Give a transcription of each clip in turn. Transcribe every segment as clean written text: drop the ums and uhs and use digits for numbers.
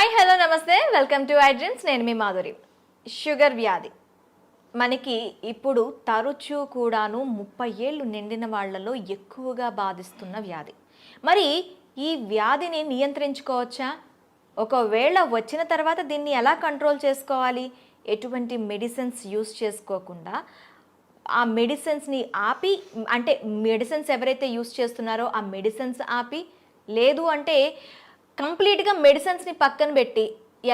Hi hello నమస్తే welcome to I dreams. నేను మీ Madhuri. Sugar వ్యాధి మనకి ఇప్పుడు తరచూ కూడాను 30 ఏళ్ళు నిండిన వాళ్ళలో ఎక్కువగా బాధిస్తున్న వ్యాధి. మరి ఈ వ్యాధిని నియంత్రించుకోవచ్చా? ఒకవేళ వచ్చిన తర్వాత దీన్ని ఎలా కంట్రోల్ చేసుకోవాలి? ఎటువంటి మెడిసిన్స్ యూస్ చేసుకోకుండా ఆ మెడిసిన్స్ని ఆపి, అంటే మెడిసిన్స్ ఎవరైతే యూస్ చేస్తున్నారో ఆ మెడిసిన్స్ ఆపి, లేదు అంటే కంప్లీట్గా మెడిసిన్స్ని పక్కన పెట్టి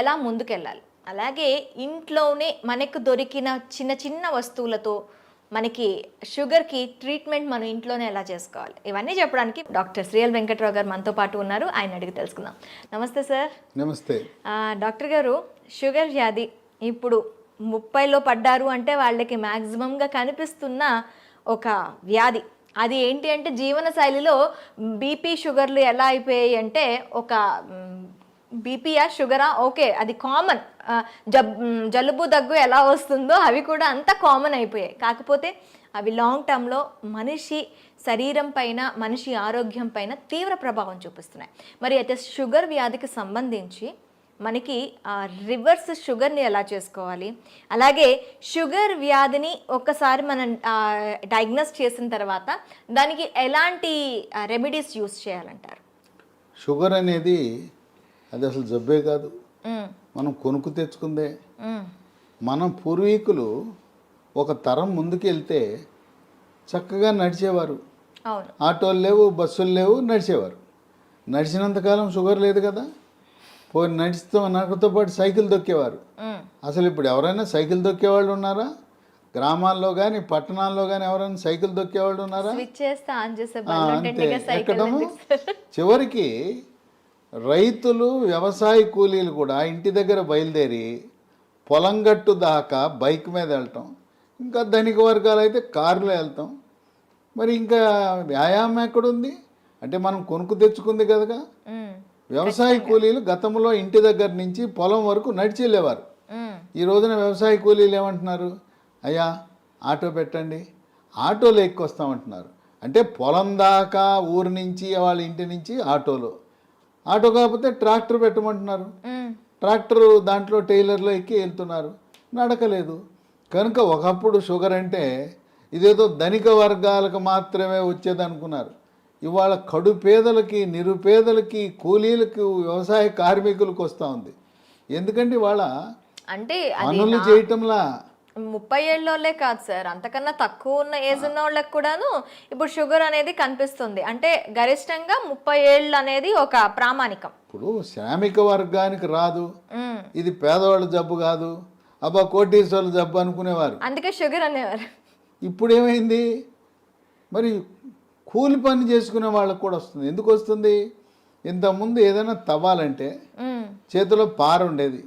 ఎలా ముందుకెళ్ళాలి? అలాగే ఇంట్లోనే మనకు దొరికిన చిన్న చిన్న వస్తువులతో మనకి షుగర్కి ట్రీట్మెంట్ మనం ఇంట్లోనే ఎలా చేసుకోవాలి, ఇవన్నీ చెప్పడానికి డాక్టర్ శ్రీఎల్ వెంకట్రావు గారు మనతో పాటు ఉన్నారు. ఆయన అడిగి తెలుసుకుందాం. నమస్తే సార్. నమస్తే డాక్టర్ గారు, షుగర్ వ్యాధి ఇప్పుడు 30లో పడ్డారు అంటే వాళ్ళకి మ్యాక్సిమంగా కనిపిస్తున్న ఒక వ్యాధి. అది ఏంటి అంటే జీవనశైలిలో బీపీ షుగర్లు ఎలా అయిపోయాయి అంటే ఒక బీపీయా షుగరా ఓకే అది కామన్, జలుబు దగ్గు ఎలా వస్తుందో అవి కూడా అంత కామన్ అయిపోయాయి. కాకపోతే అవి లాంగ్ టర్మ్లో మనిషి శరీరం పైన, మనిషి ఆరోగ్యం పైన తీవ్ర ప్రభావం చూపిస్తున్నాయి. మరి అయితే షుగర్ వ్యాధికి సంబంధించి మనకి రివర్స్ షుగర్ని ఎలా చేసుకోవాలి, అలాగే షుగర్ వ్యాధిని ఒక్కసారి మనం డయాగ్నోస్ చేసిన తర్వాత దానికి ఎలాంటి రెమెడీస్ యూస్ చేయాలంటారు? షుగర్ అనేది అది అసలు జబ్బే కాదు, మనం కొనుక్కు తెచ్చుకుందే. మన పూర్వీకులు ఒక తరం ముందుకెళ్తే చక్కగా నడిచేవారు. ఆటోలు లేవు, బస్సులు లేవు, నడిచేవారు. నడిచినంతకాలం షుగర్ లేదు కదా. పోయి నడుస్తూ నాకుతో పాటు సైకిల్ దొక్కేవారు. అసలు ఇప్పుడు ఎవరైనా సైకిల్ దొక్కేవాళ్ళు ఉన్నారా? గ్రామాల్లో కానీ పట్టణాల్లో కానీ ఎవరైనా సైకిల్ దొక్కేవాళ్ళు ఉన్నారా? అంతే. ఎక్కడము చివరికి రైతులు, వ్యవసాయ కూలీలు కూడా ఇంటి దగ్గర బయలుదేరి పొలం గట్టు దాకా బైక్ మీద వెళ్ళటం, ఇంకా ధనిక వర్గాలు అయితే కారులో వెళ్తాం. మరి ఇంకా వ్యాయామం ఎక్కడుంది? అంటే మనం కొనుక్కు తెచ్చుకుంది కదగా. వ్యవసాయ కూలీలు గతంలో ఇంటి దగ్గర నుంచి పొలం వరకు నడిచి వెళ్ళేవారు. ఈ రోజున వ్యవసాయ కూలీలు ఏమంటున్నారు? అయ్యా ఆటో పెట్టండి, ఆటోలో ఎక్కొస్తామంటున్నారు. అంటే పొలం దాకా ఊరి నుంచి వాళ్ళ ఇంటి నుంచి ఆటోలో, ఆటో కాకపోతే ట్రాక్టర్ పెట్టమంటున్నారు. ట్రాక్టర్ దాంట్లో టైలర్లో ఎక్కి వెళ్తున్నారు, నడకలేదు. కనుక ఒకప్పుడు షుగర్ అంటే ఇదేదో ధనిక వర్గాలకు మాత్రమే వచ్చేది అనుకున్నారు. ఇవాళ కడు పేదలకి, నిరుపేదలకి, కూలీలకు, వ్యవసాయ కార్మికులకు వస్తూ ఉంది. ఎందుకంటే ఇవాళ అంటే పనులు చేయటంలా 30 ఏళ్ళోళ్ళే కాదు సార్, అంతకన్నా తక్కువ ఉన్న ఏజ్ ఉన్న వాళ్ళకి కూడాను ఇప్పుడు షుగర్ అనేది కనిపిస్తుంది. అంటే గరిష్టంగా 30 ఏళ్ళు అనేది ఒక ప్రామాణికం. ఇప్పుడు శ్రామిక వర్గానికి రాదు, ఇది పేదవాళ్ళ జబ్బు కాదు, అబ్బా కోటీశ్వర్ల జబ్బు అనుకునేవారు, అందుకే షుగర్ అనేవారు. ఇప్పుడు ఏమైంది? మరి కూలి పని చేసుకునే వాళ్ళకు కూడా వస్తుంది. ఎందుకు వస్తుంది? ఇంతకుముందు ఏదైనా తవ్వాలంటే చేతిలో పార ఉండేది,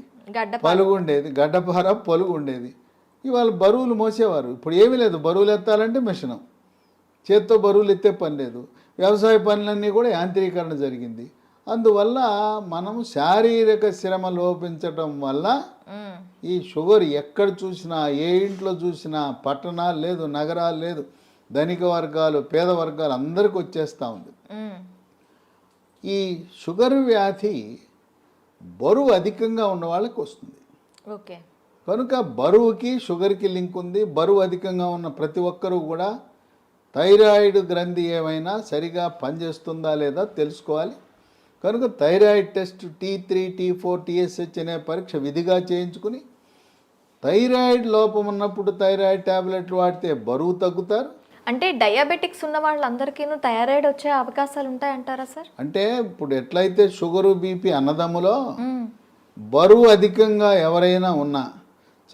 పలుగు ఉండేది, గడ్డపార పలుగు ఉండేది. ఇవాళ బరువులు మోసేవారు. ఇప్పుడు ఏమీ లేదు, బరువులు ఎత్తాలంటే మిషను, చేత్తో బరువులు ఎత్తే పని లేదు. వ్యవసాయ పనులన్నీ కూడా యాంత్రీకరణ జరిగింది. అందువల్ల మనము శారీరక శ్రమ లోపించటం వల్ల ఈ షుగర్ ఎక్కడ చూసినా, ఏ ఇంట్లో చూసినా, పట్టణాలు లేదు, నగరాలు లేదు, ధనిక వర్గాలు, పేద వర్గాలు అందరికి వచ్చేస్తూ ఉంది. ఈ షుగర్ వ్యాధి బరువు అధికంగా ఉన్న వాళ్ళకి వస్తుంది. ఓకే. కనుక బరువుకి షుగర్కి లింక్ ఉంది. బరువు అధికంగా ఉన్న ప్రతి ఒక్కరూ కూడా థైరాయిడ్ గ్రంథి ఏమైనా సరిగా పనిచేస్తుందా లేదా తెలుసుకోవాలి. కనుక thyroid test T3, T4, TSH అనే పరీక్ష విధిగా చేయించుకుని, థైరాయిడ్ లోపం ఉన్నప్పుడు థైరాయిడ్ ట్యాబ్లెట్లు వాడితే బరువు తగ్గుతారు. అంటే డయాబెటిక్స్ ఉన్న వాళ్ళందరికీ థైరాయిడ్ వచ్చే అవకాశాలు ఉంటాయంటారా సార్? అంటే ఇప్పుడు ఎట్లయితే షుగరు, బీపీ అన్నదమ్ములో బరువు అధికంగా ఎవరైనా ఉన్నా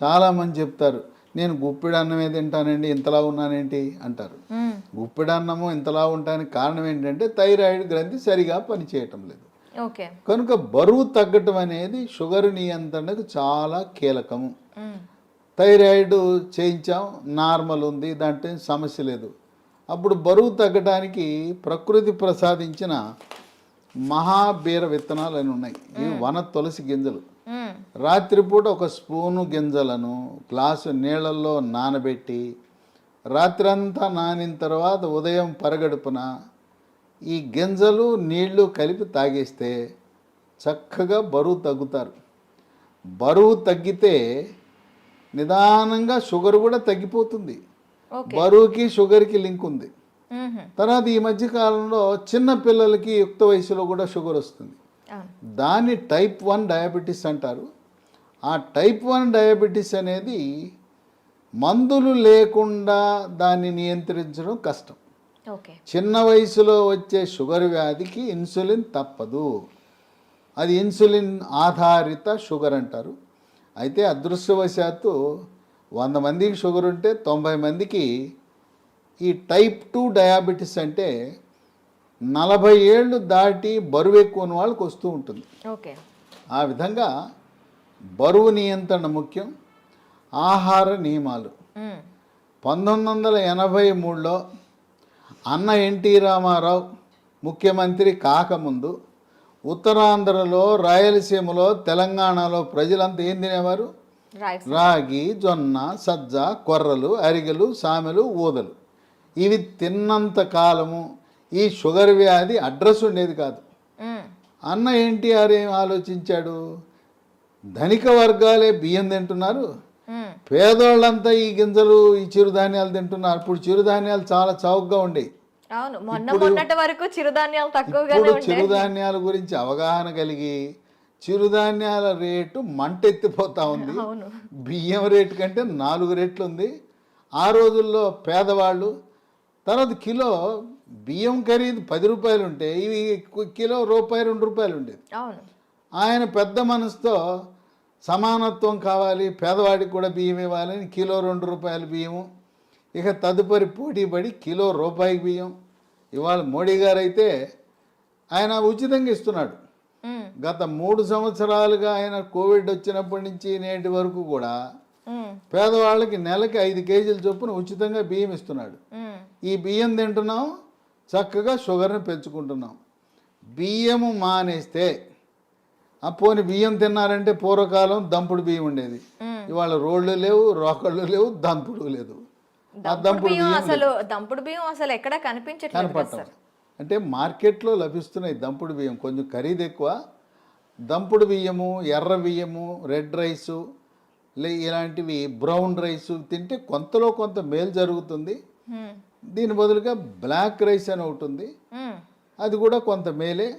చాలామంది చెప్తారు, నేను గుప్పిడి అన్నమే తింటానండి, ఇంతలా ఉన్నానేంటి అంటారు. గుప్పిడి అన్నము ఇంతలా ఉండడానికి కారణం ఏంటంటే థైరాయిడ్ గ్రంథి సరిగా పనిచేయటం లేదు. ఓకే. కనుక బరువు తగ్గటం అనేది షుగర్ నియంత్రణకు చాలా కీలకము. థైరాయిడ్ చేయించాం, నార్మల్ ఉంది, దాంట్లో సమస్య లేదు. అప్పుడు బరువు తగ్గడానికి ప్రకృతి ప్రసాదించిన మహాబీర విత్తనాలు అని ఉన్నాయి. ఇవి వన తులసి గింజలు. రాత్రిపూట ఒక స్పూను గింజలను గ్లాసు నీళ్ళల్లో నానబెట్టి రాత్రంతా నానిన తర్వాత ఉదయం పరగడుపున ఈ గింజలు నీళ్లు కలిపి తాగేస్తే చక్కగా బరువు తగ్గుతారు. బరువు తగ్గితే నిదానంగా షుగర్ కూడా తగ్గిపోతుంది. ఓకే. బరువుకి షుగర్కి లింక్ ఉంది. మ్మ్హ. తర్వాత ఈ మధ్య కాలంలో చిన్న పిల్లలకి యుక్త వయసులో కూడా షుగర్ వస్తుంది. అవును. దాన్ని టైప్ 1 డయాబెటీస్ అంటారు. ఆ టైప్ 1 డయాబెటీస్ అనేది మందులు లేకుండా దాన్ని నియంత్రించడం కష్టం. ఓకే. చిన్న వయసులో వచ్చే షుగర్ వ్యాధికి ఇన్సులిన్ తప్పదు. అది ఇన్సులిన్ ఆధారిత షుగర్ అంటారు. అయితే అదృష్టవశాత్తు 100 మందికి షుగర్ ఉంటే 90 మందికి ఈ టైప్ 2 డయాబెటీస్ అంటే 40 ఏళ్ళు దాటి బరువు ఎక్కువ ఉన్న వాళ్ళకి వస్తూ ఉంటుంది. ఓకే. ఆ విధంగా బరువు నియంత్రణ ముఖ్యం. ఆహార నియమాలు. మ్మ్. 1983లో అన్న ఎన్టీ రామారావు ముఖ్యమంత్రి కాకముందు ఉత్తరాంధ్రలో, రాయలసీమలో, తెలంగాణలో ప్రజలంతా ఏం తినేవారు? రైస్. రాగి, జొన్న, సజ్జ, కొర్రలు, అరిగెలు, సామెలు, ఊదలు. ఇవి తిన్నంత కాలము ఈ షుగర్ వ్యాధి అడ్రస్ ఉండేది కాదు. మ్మ్. అన్న ఎన్టీఆర్ ఏం ఆలోచించాడు? ధనిక వర్గాలే బియ్యం తింటున్నారు, మ్మ్. పేదోళ్ళంతా ఈ గింజలు, ఈ చిరుధాన్యాలు తింటున్నారు. ఇప్పుడు చిరుధాన్యాలు చాలా చౌకగా ఉండేవి. అవును, మొన్నటి వరకు చిరుధాన్యాలు తక్కువగానే ఇప్పుడు ఉంటాయి. చిరుధాన్యాల గురించి అవగాహన కలిగి చిరుధాన్యాల రేటు మంటెత్తిపోతా ఉంది. అవును. బియ్యం రేటు కంటే 4 రెట్లు ఉంది. ఆ రోజుల్లో పేదవాళ్ళు తర్వాత కిలో బియ్యం ఖరీదు 10 రూపాయలు ఉంటే ఇవి కిలో ₹1, ₹2 ఉండేది. అవును. ఆయన పెద్ద మనసుతో సమానత్వం కావాలి, పేదవాడికి కూడా బియ్యం ఇవ్వాలని కిలో ₹2 బియ్యము. ఇక తదుపరి పోటీపడి కిలో రూపాయికి బియ్యం. ఇవాళ మోడీ గారు అయితే ఆయన ఉచితంగా ఇస్తున్నాడు. మ్మ్. గత 3 సంవత్సరాలుగా ఆయన కోవిడ్ వచ్చినప్పటి నుంచి నేటి వరకు కూడా మ్మ్. పేదవాళ్ళకి నెలకి 5 కేజీల చొప్పున ఉచితంగా బియ్యం ఇస్తున్నాడు. మ్మ్. ఈ బియ్యం తింటున్నాం, చక్కగా షుగర్ని పెంచుకుంటున్నాం. బియ్యము మానేస్తే పోని బియ్యం తిన్నారంటే పూర్వకాలం దంపుడు బియ్యం ఉండేది. ఇవాళ రోళ్ళు లేవు, రోకళ్ళు లేవు, దంపుడు లేదు. ఆ దంపుడు బియ్యం దంపుడు బియ్యం అసలు ఎక్కడ కనిపించట్లేదు కదా కనపడటం సార్. అంటే మార్కెట్లో లభిస్తున్నాయి దంపుడు బియ్యం, కొంచెం ఖరీదు ఎక్కువ. దంపుడు బియ్యము, ఎర్ర బియ్యము, రెడ్ రైసు ఇలాంటివి, బ్రౌన్ రైసు తింటే కొంతలో కొంత మేలు జరుగుతుంది. మ్మ్. దీని బదులుగా బ్లాక్ రైస్ అని ఒకటి ఉంది, మ్మ్. అది కూడా కొంత మేలే.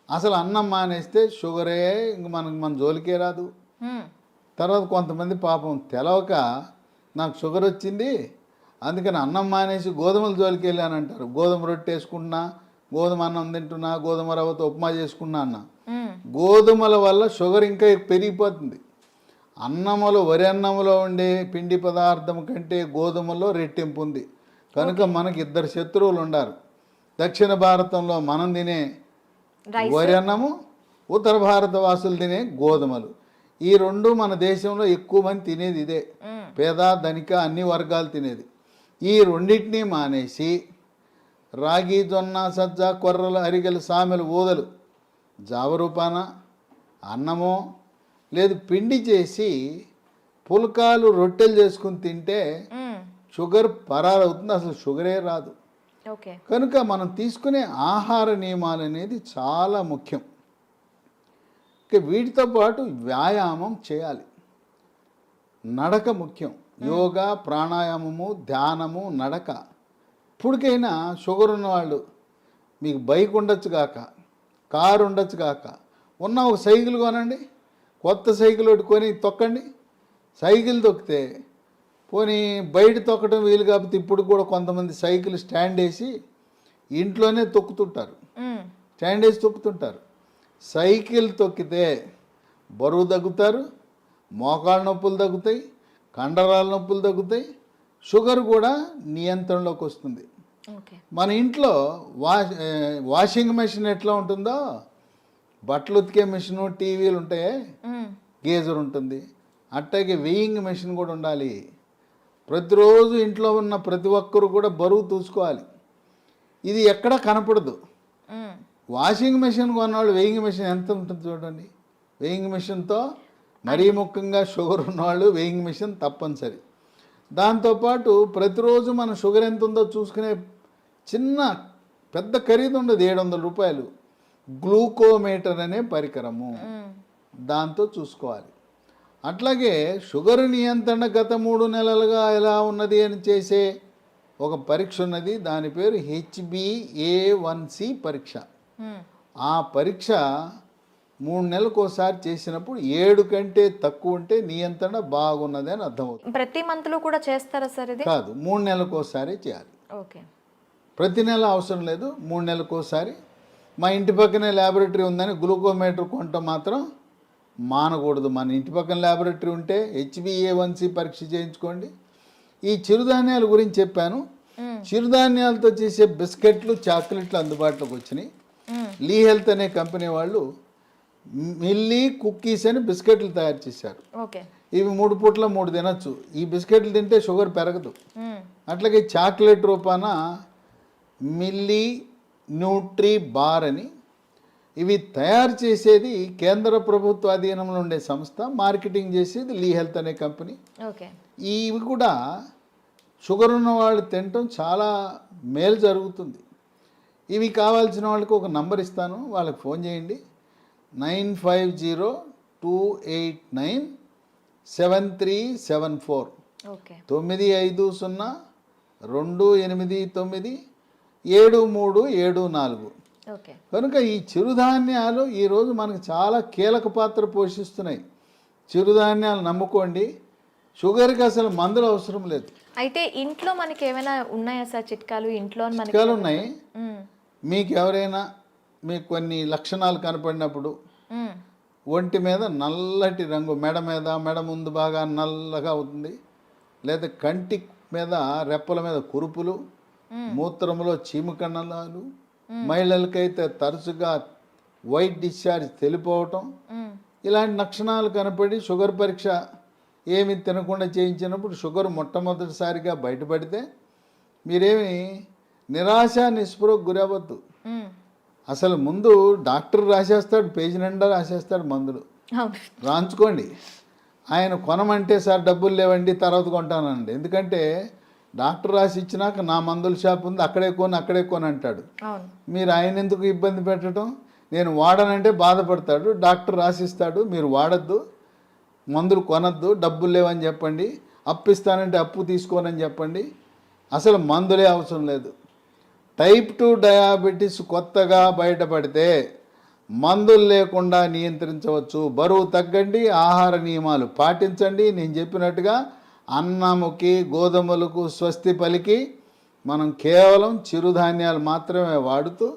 అసలు అన్నం మానేస్తే షుగరే ఇంక మన జోలికే రాదు. మ్మ్. తర్వాత కొంతమంది పాపం తెలవక నాకు షుగర్ వచ్చింది అందుకని అన్నం మానేసి గోధుమల జోలికి వెళ్ళానంటారు. గోధుమ రొట్టె వేసుకుంటున్నా, గోధుమ అన్నం తింటున్నా, గోధుమ రవ్వతో ఉప్మా చేసుకున్నా అన్న. మ్మ్. గోధుమల వల్ల షుగర్ ఇంకా పెరిగిపోతుంది. అన్నములో, వరి అన్నములో ఉండే పిండి పదార్థం కంటే గోధుమలో రెట్టింపు ఉంది. కనుక మనకి 2 శత్రువులు ఉండారు. దక్షిణ భారతంలో మనం తినే రైస్. వరి అన్నము, ఉత్తర భారత వాసులు తినే గోధుమలు. ఈ 2 మన దేశంలో ఎక్కువ మంది తినేది ఇదే. మ్మ్. పేద, ధనిక అన్ని వర్గాలు తినేది. ఈ రెండింటినీ మానేసి రాగి, జొన్న, సజ్జ, కొర్రలు, అరిగెలు, సామెలు, ఊదలు జావరూపాన అన్నమో లేదు పిండి చేసి పుల్కాలు, రొట్టెలు చేసుకుని తింటే మ్మ్. షుగర్ పరారవుతుంది, అసలు షుగరే రాదు. ఓకే. కనుక మనం తీసుకునే ఆహార నియమాలు అనేది చాలా ముఖ్యం. ఇక వీటితో పాటు వ్యాయామం చేయాలి. నడక ముఖ్యం. యోగా, ప్రాణాయామము, ధ్యానము, నడక. ఇప్పటికైనా షుగర్ ఉన్నవాళ్ళు మీకు బైక్ ఉండొచ్చు కాక, కారు ఉండొచ్చు కాక, ఉన్న ఒక సైకిల్ కొనండి, కొత్త సైకిల్ ఒకటి కొని తొక్కండి. సైకిల్ తొక్కితే పోనీ బయట తొక్కడం వీలు కాకపోతే ఇప్పుడు కూడా కొంతమంది సైకిల్ స్టాండ్ వేసి ఇంట్లోనే తొక్కుతుంటారు, మ్మ్. స్టాండ్ వేసి తొక్కుతుంటారు. సైకిల్ తొక్కితే బరువు తగ్గుతారు, మోకాళ్ళ నొప్పులు తగ్గుతాయి, కండరాల నొప్పులు తగ్గుతాయి, షుగర్ కూడా నియంత్రణలోకి వస్తుంది. ఓకే. మన ఇంట్లో వాషింగ్ మెషిన్ ఎట్లా ఉంటుందో, బట్టలు ఉతికే మెషిన్, టీవీలు ఉంటాయి, మ్మ్. గేజర్ ఉంటుంది, అట్టాగే వెయింగ్ మెషిన్ కూడా ఉండాలి. ప్రతిరోజు ఇంట్లో ఉన్న ప్రతి ఒక్కరు కూడా బరువు చూసుకోవాలి. ఇది ఎక్కడ కనపడదు. మ్మ్. వాషింగ్ మెషిన్ కొన్నవాళ్ళు వెయింగ్ మెషిన్ ఎంత ఉంటుంది చూడండి. వెయింగ్ మెషిన్తో మరీ ముఖ్యంగా షుగర్ ఉన్నవాళ్ళు వెయింగ్ మెషిన్ తప్పనిసరి. దాంతోపాటు ప్రతిరోజు మన షుగర్ ఎంత ఉందో చూసుకునే చిన్న పెద్ద ఖరీదు ఉండదు, ₹700. గ్లూకోమీటర్ అనే పరికరము, దాంతో చూసుకోవాలి. అట్లాగే షుగర్ నియంత్రణ గత 3 నెలలుగా ఎలా ఉన్నది అని చేసే ఒక పరీక్ష ఉన్నది, దాని పేరు HbA1c పరీక్ష. ఆ పరీక్ష 3 నెలలకు ఒకసారి చేసినప్పుడు 7 కంటే తక్కువ ఉంటే నియంత్రణ బాగున్నది అని అర్థమవుతుంది. ప్రతి మంత్లో కూడా చేస్తారా సార్ ఇది? కాదు, 3 నెలలకు ఒకసారి చేయాలి. ఓకే. ప్రతి నెల అవసరం లేదు, 3 నెలలకు ఒకసారి. మా ఇంటి పక్కనే ల్యాబొరేటరీ ఉందని గ్లూకోమీటర్ కొంట మాత్రం మానకూడదు. మన ఇంటి పక్కన ల్యాబొరేటరీ ఉంటే HbA1c పరీక్ష చేయించుకోండి. ఈ చిరుధాన్యాల గురించి చెప్పాను. చిరుధాన్యాలతో చేసే బిస్కెట్లు, చాక్లెట్లు అందుబాటులోకి వచ్చినాయి. లీ హెల్త్ అనే కంపెనీ వాళ్ళు మిల్లీ కుక్కీస్ అని బిస్కెట్లు తయారు చేశారు. ఓకే. ఇవి 3 పూట్ల 3 తినచ్చు. ఈ బిస్కెట్లు తింటే షుగర్ పెరగదు. అట్లాగే చాక్లెట్ రూపాన మిల్లీ న్యూట్రీ బార్ అని, ఇవి తయారు చేసేది కేంద్ర ప్రభుత్వ అధీనంలో ఉండే సంస్థ, మార్కెటింగ్ చేసేది లీ హెల్త్ అనే కంపెనీ. ఓకే. ఇవి కూడా షుగర్ ఉన్న వాళ్ళు తినటం చాలా మేలు జరుగుతుంది. ఇవి కావాల్సిన వాళ్ళకి ఒక నంబర్ ఇస్తాను, వాళ్ళకి ఫోన్ చేయండి. 9502897374. ఓకే. 9502897374. ఓకే. కనుక ఈ చిరుధాన్యాలు ఈరోజు మనకు చాలా కీలక పాత్ర పోషిస్తున్నాయి. చిరుధాన్యాలు నమ్ముకోండి, షుగర్కి అసలు మందులు అవసరం లేదు. అయితే ఇంట్లో మనకి ఏమైనా ఉన్నాయా సార్ చిట్కాలు? ఇంట్లో చిట్కాలు ఉన్నాయి. మీకు ఎవరైనా మీకు కొన్ని లక్షణాలు కనపడినప్పుడు ఒంటి మీద నల్లటి రంగు, మెడ ముందు బాగా నల్లగా అవుతుంది, లేదా కంటి మీద రెప్పల మీద కురుపులు, మూత్రంలో చీమకణాలు, మహిళలకైతే తరచుగా వైట్ డిశ్చార్జ్ తెలిపోవటం, ఇలాంటి లక్షణాలు కనపడి షుగర్ పరీక్ష ఏమి తినకుండా చేయించినప్పుడు షుగర్ మొట్టమొదటిసారిగా బయటపడితే మీరేమి నిరాశ నిస్పృహకు గురవద్దు. అసలు ముందు డాక్టర్ రాసేస్తాడు, పేజీ నిండా రాసేస్తాడు మందులు, రాంచుకోండి. ఆయన కొనమంటే సార్ డబ్బులు లేవండి తర్వాత కొంటానండి, ఎందుకంటే డాక్టర్ రాసి ఇచ్చినాక నా మందుల షాప్ ఉంది అక్కడే కొని అంటాడు. మీరు ఆయన ఎందుకు ఇబ్బంది పెట్టడం? నేను వాడనంటే బాధపడతాడు, డాక్టర్ రాసిస్తాడు, మీరు వాడద్దు, మందులు కొనద్దు, డబ్బులు లేవని చెప్పండి, అప్పు ఇస్తానంటే అప్పు తీసుకోనని చెప్పండి. అసలు మందులే అవసరం లేదు. టైప్ 2 డయాబెటీస్ కొత్తగా బయటపడితే మందులు లేకుండా నియంత్రించవచ్చు. బరువు తగ్గండి, ఆహార నియమాలు పాటించండి. నేను చెప్పినట్టుగా అన్నముకి గోధుమలకు స్వస్తి పలికి మనం కేవలం చిరుధాన్యాలు మాత్రమే వాడుతూ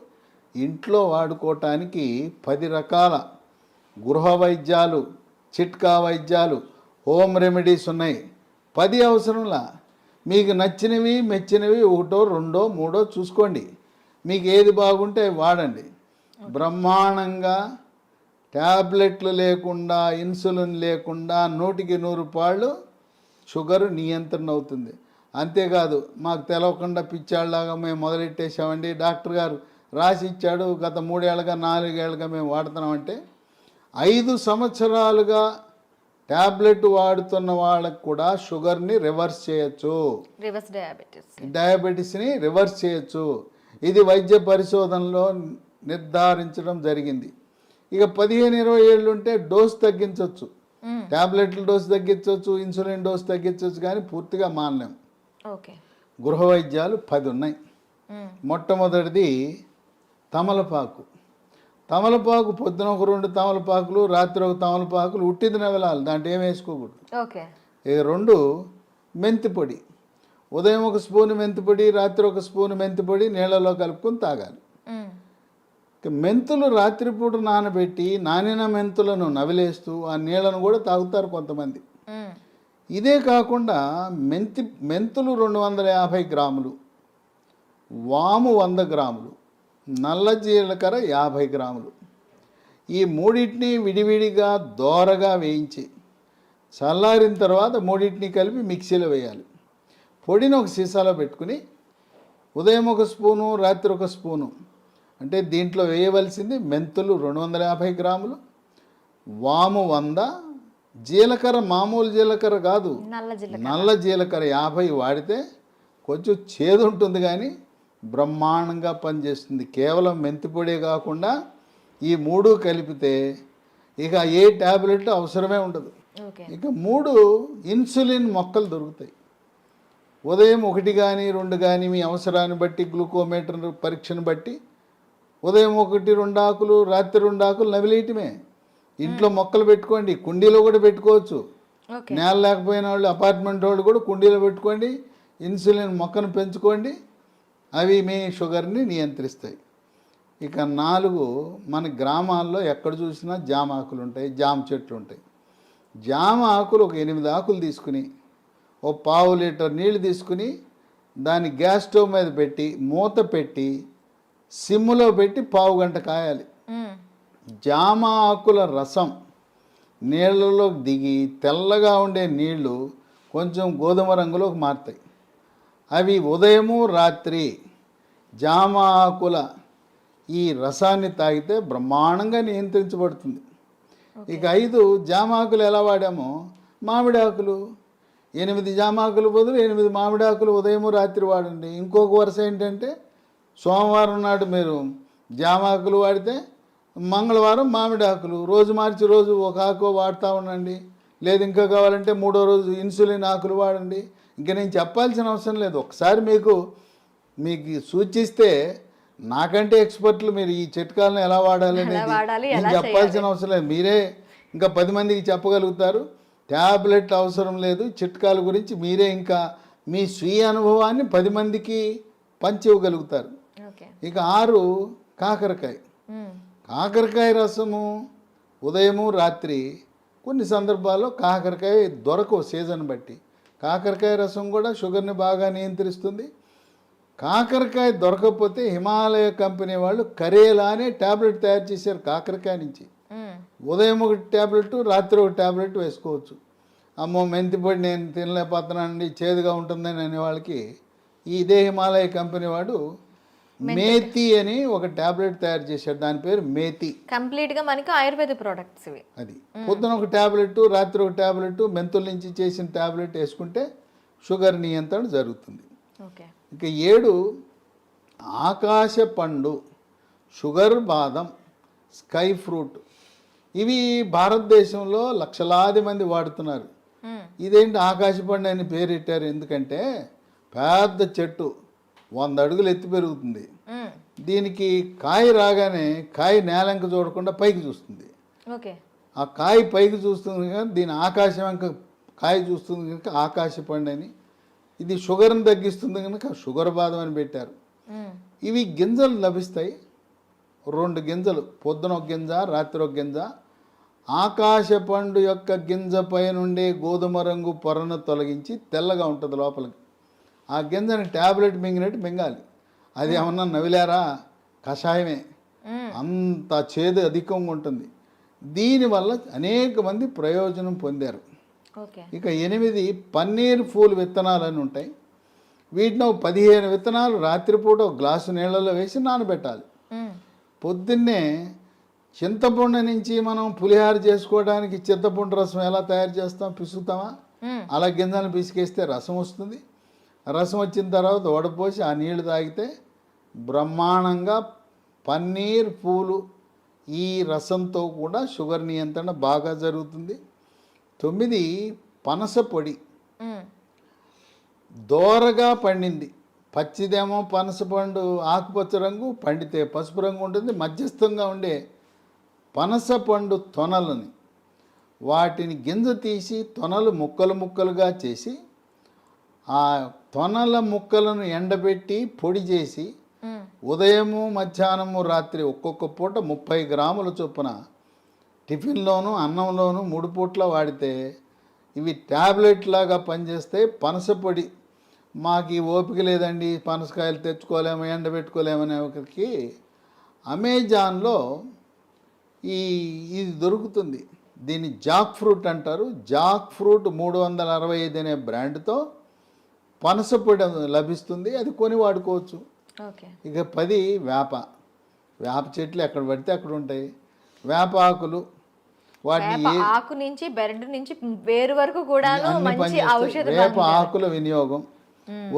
ఇంట్లో వాడుకోవటానికి 10 రకాల గృహ వైద్యాలు, చిట్కా వైద్యాలు, హోమ్ రెమెడీస్ ఉన్నాయి. 10 అవసరంలా. మీకు నచ్చినవి మెచ్చినవి 1, 2, 3 చూసుకోండి. మీకు ఏది బాగుంటే వాడండి. బ్రహ్మాండంగా ట్యాబ్లెట్లు లేకుండా, ఇన్సులిన్ లేకుండా 100కి 100 పాళ్ళు షుగర్ నియంత్రణ అవుతుంది. అంతేకాదు మాకు తెలవకుండా పిచ్చాళ్ళలాగా మేము మొదలెట్టేసామండి, డాక్టర్ గారు రాసి ఇచ్చాడు, గత 3 ఏళ్ళగా 4 ఏళ్ళగా మేము వాడుతున్నామంటే 5 సంవత్సరాలుగా ట్యాబ్లెట్ వాడుతున్న వాళ్ళకు కూడా షుగర్ని రివర్స్ చేయొచ్చు, డయాబెటీస్ని రివర్స్ చేయొచ్చు. ఇది వైద్య పరిశోధనలో నిర్ధారించడం జరిగింది. ఇక 15-20 ఏళ్ళు ఉంటే డోస్ తగ్గించవచ్చు, ట్యాబ్లెట్ల డోస్ తగ్గించవచ్చు, ఇన్సులిన్ డోస్ తగ్గించవచ్చు, కానీ పూర్తిగా మానలేం. గృహ వైద్యాలు 10 ఉన్నాయి. మొట్టమొదటిది తమలపాకు. తమలపాకు పొద్దున ఒక 2 తమలపాకులు, రాత్రి ఒక తమలపాకులు, ఉట్టిది నవలాలి, దాంట్లో ఏం వేసుకోకూడదు. ఇక 2 మెంతిపొడి. ఉదయం 1 స్పూను మెంతిపొడి, రాత్రి 1 స్పూను మెంతిపొడి నీళ్ళలో కలుపుకొని తాగాలి. మెంతులు రాత్రిపూట నానబెట్టి నానిన మెంతులను నవిలేస్తూ ఆ నీళ్ళను కూడా తాగుతారు కొంతమంది. ఇదే కాకుండా మెంతులు 250 గ్రాములు, వాము 100 గ్రాములు, నల్ల జీలకర్ర 50 గ్రాములు, ఈ 3టిని విడివిడిగా దోరగా వేయించి చల్లారిన తర్వాత 3టిని కలిపి మిక్సీలో వేయాలి. పొడిని ఒక సీసాలో పెట్టుకుని ఉదయం 1 స్పూను, రాత్రి 1 స్పూను, అంటే దీంట్లో వేయవలసింది మెంతులు 250 గ్రాములు, వాము 100, జీలకర్ర మామూలు జీలకర్ర కాదు, నల్ల జీలకర్ర 50 వాడితే కొంచెం చేదు ఉంటుంది కానీ బ్రహ్మాండంగా పనిచేస్తుంది. కేవలం మెంతిపొడే కాకుండా ఈ మూడు కలిపితే ఇక ఏ ట్యాబ్లెట్ అవసరమే ఉండదు. ఓకే. ఇక 3 ఇన్సులిన్ మొక్కలు దొరుకుతాయి. ఉదయం 1 కానీ 2 కానీ మీ అవసరాన్ని బట్టి గ్లూకోమీటర్ పరీక్షను బట్టి ఉదయం 1, 2 ఆకులు, రాత్రి 2 ఆకులు నవిలేయటమే. ఇంట్లో మొక్కలు పెట్టుకోండి, కుండీలో కూడా పెట్టుకోవచ్చు. ఓకే. నేల లేకపోయిన వాళ్ళు, అపార్ట్మెంట్ వాళ్ళు కూడా కుండీలో పెట్టుకోండి, ఇన్సులిన్ మొక్కను పెంచుకోండి. అవి మీ షుగర్ని నియంత్రిస్తాయి. ఇక 4, మన గ్రామాల్లో ఎక్కడ చూసినా జామ ఆకులు ఉంటాయి, జామ చెట్లు ఉంటాయి. జామ ఆకులు ఒక 8 ఆకులు తీసుకుని ఓ 1/2 లీటర్ నీళ్లు తీసుకుని దాన్ని గ్యాస్ స్టవ్ మీద పెట్టి మూత పెట్టి సిమ్లో పెట్టి 1/2 గంట కాయాలి. జామ ఆకుల రసం నీళ్ళలోకి దిగి తెల్లగా ఉండే నీళ్లు కొంచెం గోధుమ రంగులోకి మారుతాయి. అవి ఉదయము రాత్రి జామ ఆకుల ఈ రసాన్ని తాగితే బ్రహ్మాండంగా నియంత్రించబడుతుంది. ఇక 5 జామ ఆకులు ఎలా వాడామో, మామిడి ఆకులు 8 జామ ఆకులు బదులు 8 మామిడి ఆకులు ఉదయము రాత్రి వాడండి. ఇంకొక వరుస ఏంటంటే సోమవారం నాడు మీరు జామ ఆకులు వాడితే మంగళవారం మామిడి ఆకులు, రోజు మార్చి రోజు ఒక ఆకు వాడుతూ ఉండండి. లేదు ఇంకా కావాలంటే 3వ రోజు ఇన్సులిన్ ఆకులు వాడండి. ఇంకా నేను చెప్పాల్సిన అవసరం లేదు. ఒకసారి మీకు సూచిస్తే నాకంటే ఎక్స్పర్ట్లు మీరు ఈ చిట్కాలను ఎలా వాడాలి అనేది నేను చెప్పాల్సిన అవసరం లేదు. మీరే ఇంకా 10 మందికి చెప్పగలుగుతారు. ట్యాబ్లెట్ అవసరం లేదు. చిట్కాల గురించి మీరే ఇంకా మీ స్వీయ అనుభవాన్ని 10 మందికి పంచివ్వగలుగుతారు. ఇక 6 కాకరకాయ. కాకరకాయ రసము ఉదయము రాత్రి కొన్ని సందర్భాల్లో కాకరకాయ దొరకవు సీజన్ బట్టి. కాకరకాయ రసం కూడా షుగర్ని బాగా నియంత్రిస్తుంది. కాకరకాయ దొరకకపోతే హిమాలయ కంపెనీ వాళ్ళు కరేలా అనే ట్యాబ్లెట్ తయారు చేశారు కాకరకాయ నుంచి. ఉదయం 1 ట్యాబ్లెట్, రాత్రి 1 ట్యాబ్లెట్ వేసుకోవచ్చు. అమ్మో మెంతిపొడి నేను తినలేకపోతున్నానండి, చేదుగా ఉంటుందని అనే వాళ్ళకి ఇదే హిమాలయ కంపెనీ వాడు మేతి అని ఒక ట్యాబ్లెట్ తయారు చేశాడు. దాని పేరు మేతి. కంప్లీట్గా మనకి ఆయుర్వేద ప్రోడక్ట్స్ ఇవి. అది పొద్దున 1 ట్యాబ్లెట్, రాత్రి 1 ట్యాబ్లెట్ మెంతుల నుంచి చేసిన ట్యాబ్లెట్ వేసుకుంటే షుగర్ నియంత్రణ జరుగుతుంది. ఓకే. ఇక 7 ఆకాశ పండు, షుగర్ బాదం, స్కై ఫ్రూట్. ఇవి భారతదేశంలో లక్షలాది మంది వాడుతున్నారు. ఇదేంటి ఆకాశ పండు అని పేరెట్టారు ఎందుకంటే పెద్ద చెట్టు 100 అడుగులు ఎత్తి పెరుగుతుంది. దీనికి కాయ రాగానే కాయ నేలంక చూడకుండా పైకి చూస్తుంది. ఓకే. ఆ కాయ పైకి చూస్తుంది కనుక దీని ఆకాశం వెంక కాయ చూస్తుంది కనుక ఆకాశ పండు అని. ఇది షుగర్ని తగ్గిస్తుంది కనుక షుగర్ బాదం అని పెట్టారు. ఇవి గింజలు లభిస్తాయి. 2 గింజలు, పొద్దున 1 గింజ, రాత్రి 1 గింజ. ఆకాశ పండు యొక్క గింజ పై నుండే గోధుమ రంగు పొరను తొలగించి తెల్లగా ఉంటుంది లోపలికి. ఆ గింజని ట్యాబ్లెట్ మింగినట్టు మింగాలి. అది ఏమన్నా నవిలారా, కషాయమే. అంత చేదు అధికంగా ఉంటుంది. దీనివల్ల అనేక మంది ప్రయోజనం పొందారు. ఇక 8 పన్నీర్ పూలు విత్తనాలు అని ఉంటాయి. వీటిని 15 విత్తనాలు రాత్రిపూట 1 గ్లాసు నీళ్ళలో వేసి నానబెట్టాలి. పొద్దున్నే చింతపండు నుంచి మనం పులిహార చేసుకోవడానికి చింతపండు రసం ఎలా తయారు చేస్తాం, పిసుకుతామా, అలా గింజలను పిసికేస్తే రసం వస్తుంది. రసం వచ్చిన తర్వాత వడపోసి ఆ నీళ్లు తాగితే బ్రహ్మాండంగా పన్నీర్ పూలు ఈ రసంతో కూడా షుగర్ నియంత్రణ బాగా జరుగుతుంది. 9 పనస పొడి. దోరగా పండింది, పచ్చిదేమో పనస పండు ఆకుపచ్చ రంగు, పండితే పసుపు రంగు ఉంటుంది. మధ్యస్థంగా ఉండే పనస పండు తొనలని వాటిని గింజ తీసి తొనలు ముక్కలు ముక్కలుగా చేసి ఆ తొనల ముక్కలను ఎండబెట్టి పొడి చేసి ఉదయము మధ్యాహ్నము రాత్రి ఒక్కొక్క పూట 30 గ్రాముల చొప్పున టిఫిన్లోను అన్నంలోను 3 పూట్ల వాడితే ఇవి ట్యాబ్లెట్ లాగా పనిచేస్తాయి. పనస పొడి మాకు ఈ ఓపిక లేదండి, పనసకాయలు తెచ్చుకోలేము, ఎండబెట్టుకోలేమనే ఒకరికి అమెజాన్లో ఇది దొరుకుతుంది. దీన్ని జాక్ ఫ్రూట్ అంటారు. జాక్ ఫ్రూట్ 365 అనే బ్రాండ్తో పనస పొడి లభిస్తుంది. అది కొని వాడుకోవచ్చు. ఇక 10 వేప చెట్లు ఎక్కడ పడితే అక్కడ ఉంటాయి. వేప ఆకులు, వాటిని ఆకు నుంచి బెరడు నుంచి వేరు వరకు కూడా వేప ఆకుల వినియోగం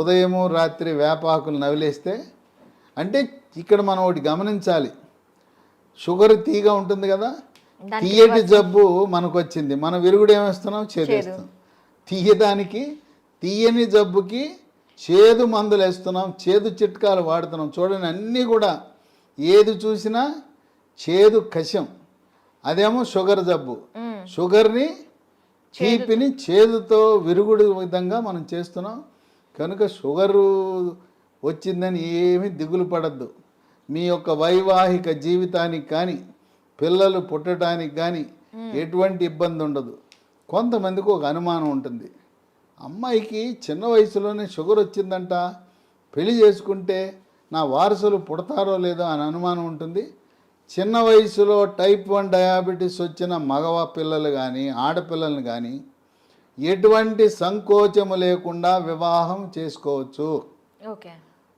ఉదయము రాత్రి వేప ఆకులు నవిలేస్తే. అంటే ఇక్కడ మనం ఒకటి గమనించాలి, షుగర్ తీగా ఉంటుంది కదా, దానికి తీయటి జబ్బు మనకు వచ్చింది, మన విరుగుడు ఏమేస్తున్నాం, చేదేస్తాం. తీయడానికి తీయని జబ్బుకి చేదు మందులు వేస్తున్నాం, చేదు చిట్కాలు వాడుతున్నాం. చూడండి, అన్నీ కూడా ఏది చూసినా చేదు కషం. అదేమో షుగర్ జబ్బు, షుగర్ని తీపిని చేదుతో విరుగుడు విధంగా మనం చేస్తున్నాం. కనుక షుగరు వచ్చిందని ఏమీ దిగులు పడద్దు. మీ యొక్క వైవాహిక జీవితానికి కానీ పిల్లలు పుట్టడానికి కానీ ఎటువంటి ఇబ్బంది ఉండదు. కొంతమందికి ఒక అనుమానం ఉంటుంది, అమ్మాయికి చిన్న వయసులోనే షుగర్ వచ్చిందంట, పెళ్లి చేసుకుంటే నా వారసులు పుడతారో లేదో అని అనుమానం ఉంటుంది. చిన్న వయసులో టైప్ 1 డయాబెటీస్ వచ్చిన మగవ పిల్లలు కానీ ఆడపిల్లలను కానీ ఎటువంటి సంకోచము లేకుండా వివాహం చేసుకోవచ్చు. ఓకే.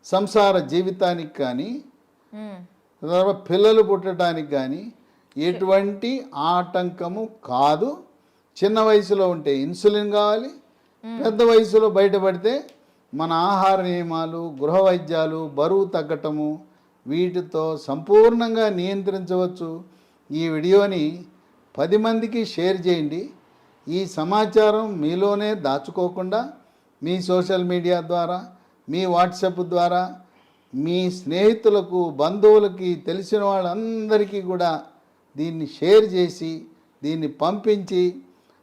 సంసార జీవితానికి కానీ తర్వాత పిల్లలు పుట్టడానికి కానీ ఎటువంటి ఆటంకము కాదు. చిన్న వయసులో ఉంటే ఇన్సులిన్ కావాలి, పెద్ద వయసులో బయటపడితే మన ఆహార నియమాలు, గృహ వైద్యాలు, బరువు తగ్గటము వీటితో సంపూర్ణంగా నియంత్రించవచ్చు. ఈ వీడియోని 10 మందికి షేర్ చేయండి. ఈ సమాచారం మీలోనే దాచుకోకుండా మీ సోషల్ మీడియా ద్వారా, మీ వాట్సాప్ ద్వారా, మీ స్నేహితులకు, బంధువులకి, తెలిసిన వాళ్ళందరికీ కూడా దీన్ని షేర్ చేసి దీన్ని పంపించి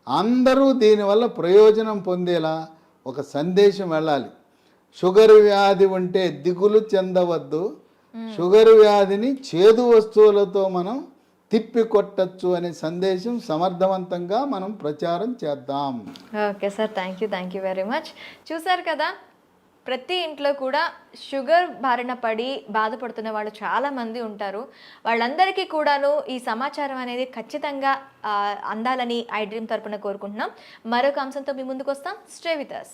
అందరూ దీనివల్ల ప్రయోజనం పొందేలా ఒక సందేశం వెళ్ళాలి. షుగర్ వ్యాధి ఉంటే దిగులు చెందవద్దు, షుగర్ వ్యాధిని చేదు వస్తువులతో మనం తిప్పి కొట్టచ్చు అనే సందేశం సమర్థవంతంగా మనం ప్రచారం చేద్దాం. Okay sir, thank you very much. చూసారు కదా, ప్రతి ఇంట్లో కూడా షుగర్ బారిన పడి బాధపడుతున్న వాళ్ళు చాలామంది ఉంటారు. వాళ్ళందరికీ కూడాను ఈ సమాచారం అనేది ఖచ్చితంగా అందాలని ఐ డ్రీమ్ తరపున కోరుకుంటున్నాం. మరొక అంశంతో మీ ముందుకు వస్తాం. Stay with us.